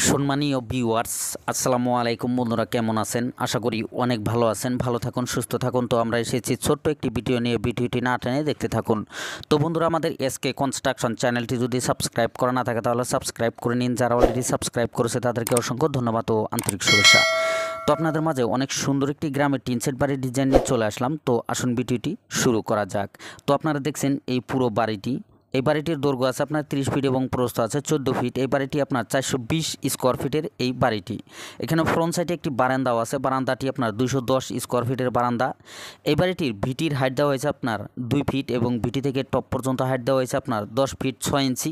সম্মানীয় ভিউয়ার্স, আসসালামু আলাইকুম। বন্ধুরা কেমন আছেন? আশা করি অনেক ভালো আছেন। ভালো থাকুন, সুস্থ থাকুন। তো আমরা এসেছি ছোট্ট একটি ভিডিও নিয়ে, ভিডিওটি না টেনে দেখতে থাকুন। তো বন্ধুরা, আমাদের এসকে কনস্ট্রাকশন চ্যানেলটি যদি সাবস্ক্রাইব করা না থাকে তাহলে সাবস্ক্রাইব করে নিন। যারা অলরেডি সাবস্ক্রাইব করেছে তাদেরকে অসংখ্য ধন্যবাদ ও আন্তরিক শুভেচ্ছা। তো আপনাদের মাঝে অনেক সুন্দর একটি গ্রামের টিনশেড বাড়ির ডিজাইন নিয়ে চলে আসলাম। তো আসুন ভিডিওটি শুরু করা যাক। তো আপনারা দেখছেন এই পুরো বাড়িটি। এই বাড়িটির দৈর্ঘ্য আছে আপনার 30 ফিট এবং প্রস্থ আছে 14 ফিট। এই বাড়িটি আপনার 420 স্কোয়ার ফিটের এই বাড়িটি। এখানে ফ্রন্ট সাইডে একটি বারান্দাও আছে। বারান্দাটি আপনার 210 স্কোয়ার ফিটের বারান্দা। এই বাড়িটির ভিটির হাইট দেওয়া হয়েছে আপনার 2 ফিট এবং ভিটি থেকে টপ পর্যন্ত হাইট দেওয়া হয়েছে আপনার 10 ফিট 6 ইঞ্চি।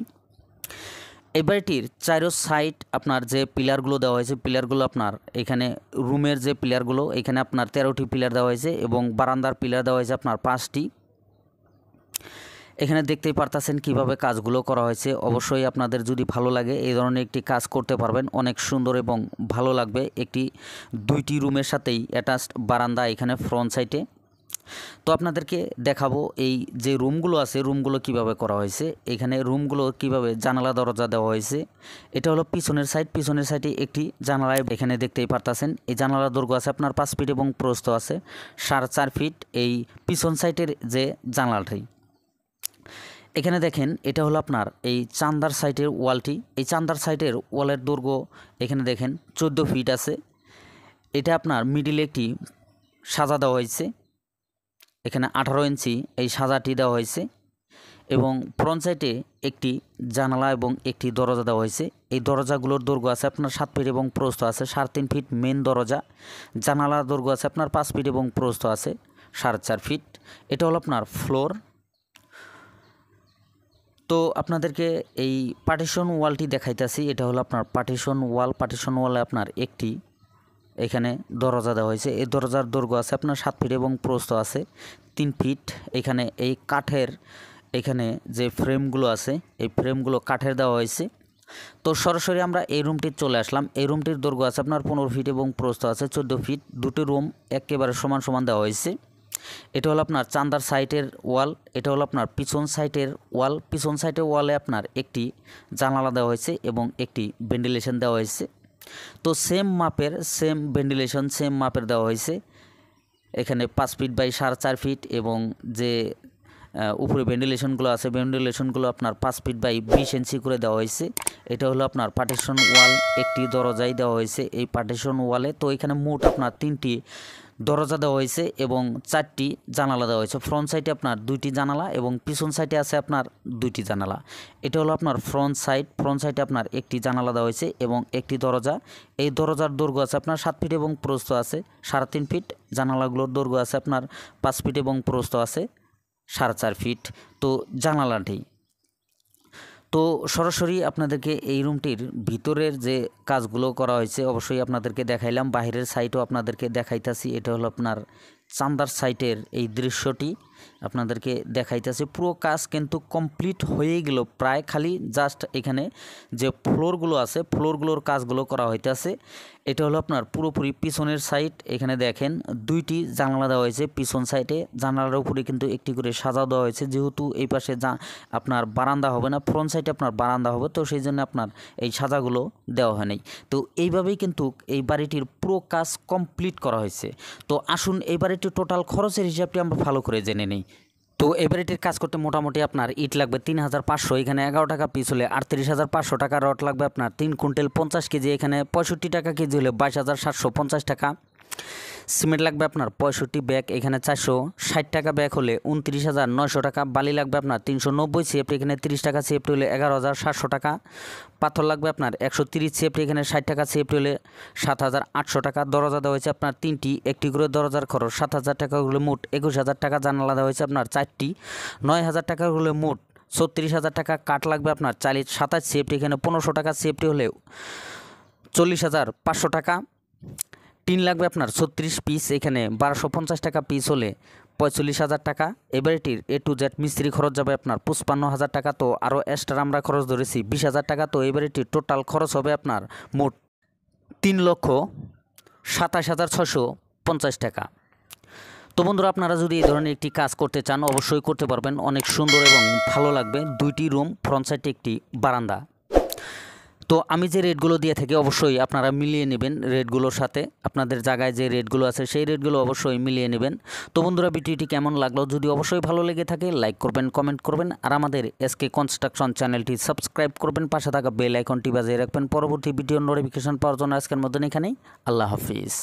এই বাড়িটির চারো সাইড আপনার যে পিলারগুলো দেওয়া হয়েছে, পিলারগুলো আপনার এখানে রুমের যে পিলারগুলো, এখানে আপনার 13টি পিলার দেওয়া হয়েছে এবং বারান্দার পিলার দেওয়া হয়েছে আপনার 5টি। এখানে দেখতেই পারতেছেন কিভাবে কাজগুলো করা হয়েছে। অবশ্যই আপনাদের যদি ভালো লাগে এই ধরনের একটি কাজ করতে পারবেন, অনেক সুন্দর এবং ভালো লাগবে। একটি 2টি রুমের সাথেই অ্যাটাচড বারান্দা এখানে ফ্রন্ট সাইডে। তো আপনাদেরকে দেখাবো এই যে রুমগুলো আছে, রুমগুলো কিভাবে করা হয়েছে। এখানে রুমগুলো কিভাবে জানালা দরজা দেওয়া হয়েছে। এটা হলো পিছনের সাইড। পিছনের সাইডে একটি জানালায় এখানে দেখতেই পারতেছেন এই জানালার দৈর্ঘ্য আছে আপনার 5 ফিট এবং প্রস্থ আছে 4.5 ফিট। এই পিছন সাইডের যে জানালাটি এখানে দেখেন, এটা হলো আপনার এই চান্দার সাইডের ওয়ালটি। এই চান্দার সাইডের ওয়ালের দৈর্ঘ্য এখানে দেখেন 14 ফিট আছে। এটা আপনার মিডিলে একটি সাজা দেওয়া হয়েছে, এখানে 18 ইঞ্চি এই সাজাটি দেওয়া হয়েছে এবং ফ্রন্ট সাইডে একটি জানালা এবং একটি দরজা দেওয়া হয়েছে। এই দরজাগুলোর দৈর্ঘ্য আছে আপনার 7 ফিট এবং প্রস্থ আছে 3.5 ফিট মেন দরজা। জানালার দৈর্ঘ্য আছে আপনার 5 ফিট এবং প্রস্থ আছে 4.5 ফিট। এটা হলো আপনার ফ্লোর। তো আপনাদেরকে এই পার্টিশন ওয়ালটি দেখাইতেছি। এটা হলো আপনার পার্টিশন ওয়াল। পার্টিশন ওয়ালে আপনার একটি এখানে দরজা দেওয়া হয়েছে। এই দরজার দৈর্ঘ্য আছে আপনার 7 ফিট এবং প্রস্থ আছে 3 ফিট। এখানে এই কাঠের এখানে যে ফ্রেমগুলো আছে এই ফ্রেমগুলো কাঠের দেওয়া হয়েছে। তো সরাসরি আমরা এই রুমটির চলে আসলাম। এই রুমটির দৈর্ঘ্য আছে আপনার 15 ফিট এবং প্রস্থ আছে 14 ফিট। দুটি রুম একেবারে সমান সমান দেওয়া হয়েছে। এটা হলো আপনার চান্দার সাইডের ওয়াল। এটা হলো আপনার পিছন সাইডের ওয়াল। পিছন সাইডের ওয়ালে আপনার একটি জানালা দেওয়া হয়েছে এবং একটি ভেন্টিলেশন দেওয়া হয়েছে। তো সেম মাপের সেম ভেন্টিলেশন সেম মাপের দেওয়া হয়েছে। এখানে 5 ফিট বাই 4.5 ফিট এবং যে উপরে ভেন্টিলেশনগুলো আছে ভেন্টিলেশনগুলো আপনার 5 ফিট বাই 20 ইঞ্চি করে দেওয়া হয়েছে। এটা হলো আপনার পার্টিশন ওয়াল। একটি দরজাই দেওয়া হয়েছে এই পার্টিশন ওয়ালে। তো এখানে মোট আপনার 3টি দরজা দেওয়া হয়েছে এবং 4টি জানালা দেওয়া হয়েছে। ফ্রন্ট সাইডে আপনার 2টি জানালা এবং পিছন সাইডে আছে আপনার 2টি জানালা। এটা হলো আপনার ফ্রন্ট সাইড। ফ্রন্ট সাইডে আপনার একটি জানালা দেওয়া হয়েছে এবং একটি দরজা। এই দরজার দৈর্ঘ্য আছে আপনার 7 ফিট এবং প্রস্থ আছে 3.5 ফিট। জানালাগুলোর দৈর্ঘ্য আছে আপনার 5 ফিট এবং প্রস্থ আছে 4.5 ফিট। তো জানালাটি তো সরাসরি আপনাদেরকে এই রুমটির ভিতরের যে কাজগুলো করা হয়েছে অবশ্যই আপনাদেরকে দেখাইলাম। বাহিরের সাইডও আপনাদেরকে দেখাইতেছি। এটা হলো আপনার চান্দার সাইটের এই দৃশ্যটি আপনাদেরকে দেখাইতেছি। পুরো কাজ কিন্তু কমপ্লিট হয়ে গেল প্রায়, খালি জাস্ট এখানে যে ফ্লোরগুলো আছে ফ্লোরগুলোর কাজগুলো করা হইতেছে। এটা হলো আপনার পুরোপুরি পিছনের সাইড। এখানে দেখেন 2টি জানালা দেওয়া হয়েছে পিছন সাইডে। জানালার উপরে কিন্তু একটি করে সাজা দেওয়া হয়েছে, যেহেতু এই পাশে আপনার বারান্দা হবে না, ফ্রন্ট সাইডে আপনার বারান্দা হবে, তো সেই জন্য আপনার এই সাজাগুলো দেওয়া হয় নাই। তো এইভাবেই কিন্তু এই বাড়িটির পুরো কাজ কমপ্লিট করা হয়েছে। তো আসুন এই বাড়িটির টোটাল খরচের হিসাবটি আমরা ভালো করে জেনে নিই। তো এই বাড়িটির কাজ করতে মোটামুটি আপনার ইট লাগবে 3500। এখানে 11 টাকা পিস হলে 38,500 টাকা। রড লাগবে আপনার 3 কুইন্টাল 50 কেজি। এখানে 65 টাকা কেজি হলে 22,750 টাকা। সিমেন্ট লাগবে আপনার 65 ব্যাগ। এখানে 460 টাকা ব্যাগ হলে 29,900 টাকা। বালি লাগবে আপনার 390 সিএফটি। এখানে 30 টাকা সিএফটি হলে 11,700 টাকা। পাথর লাগবে আপনার 130 সিএফটি। এখানে 60 টাকা সিএফটি হলে 7,800 টাকা। দরজা দেওয়া হয়েছে আপনার 3টি, একটি করে দরজার খরচ 7,000 টাকা হলে মোট 21,000 টাকা। জানালা দেওয়া হয়েছে আপনার 4টি, 9,000 টাকা হলে মোট 36,000 টাকা। কাঠ লাগবে আপনার 27 সিএফটি। এখানে 1500 টাকা সিএফটি হলে 40,500 টাকা। টিন লাগবে আপনার 36 পিস। এখানে 1250 টাকা পিস হলে 45,000 টাকা। এবারেটির A to Z মিস্ত্রি খরচ যাবে আপনার 55,000 টাকা। তো আরও এক্সট্রা আমরা খরচ ধরেছি 20,000 টাকা। তো এবারেটির টোটাল খরচ হবে আপনার মোট 3,27,650 টাকা। তো বন্ধুরা, আপনারা যদি এই ধরনের একটি কাজ করতে চান অবশ্যই করতে পারবেন, অনেক সুন্দর এবং ভালো লাগবে। 2টি রুম, ফ্রন্ট সাইডে একটি বারান্দা। তো আমি যে রেটগুলো দিয়ে থাকি অবশ্যই আপনারা মিলিয়ে নেবেন রেটগুলোর সাথে, আপনাদের জায়গায় যে রেটগুলো আছে সেই রেটগুলো অবশ্যই মিলিয়ে নেবেন। তো বন্ধুরা ভিডিওটি কেমন লাগলো, যদি অবশ্যই ভালো লেগে থাকে লাইক করবেন, কমেন্ট করবেন, আর আমাদের এসকে কনস্ট্রাকশন চ্যানেলটি সাবস্ক্রাইব করবেন, পাশে থাকা বেল আইকনটি বাজিয়ে রাখবেন পরবর্তী ভিডিওর নোটিফিকেশন পাওয়ার জন্য। আজকের মতন এখানেই, আল্লাহ হাফিজ।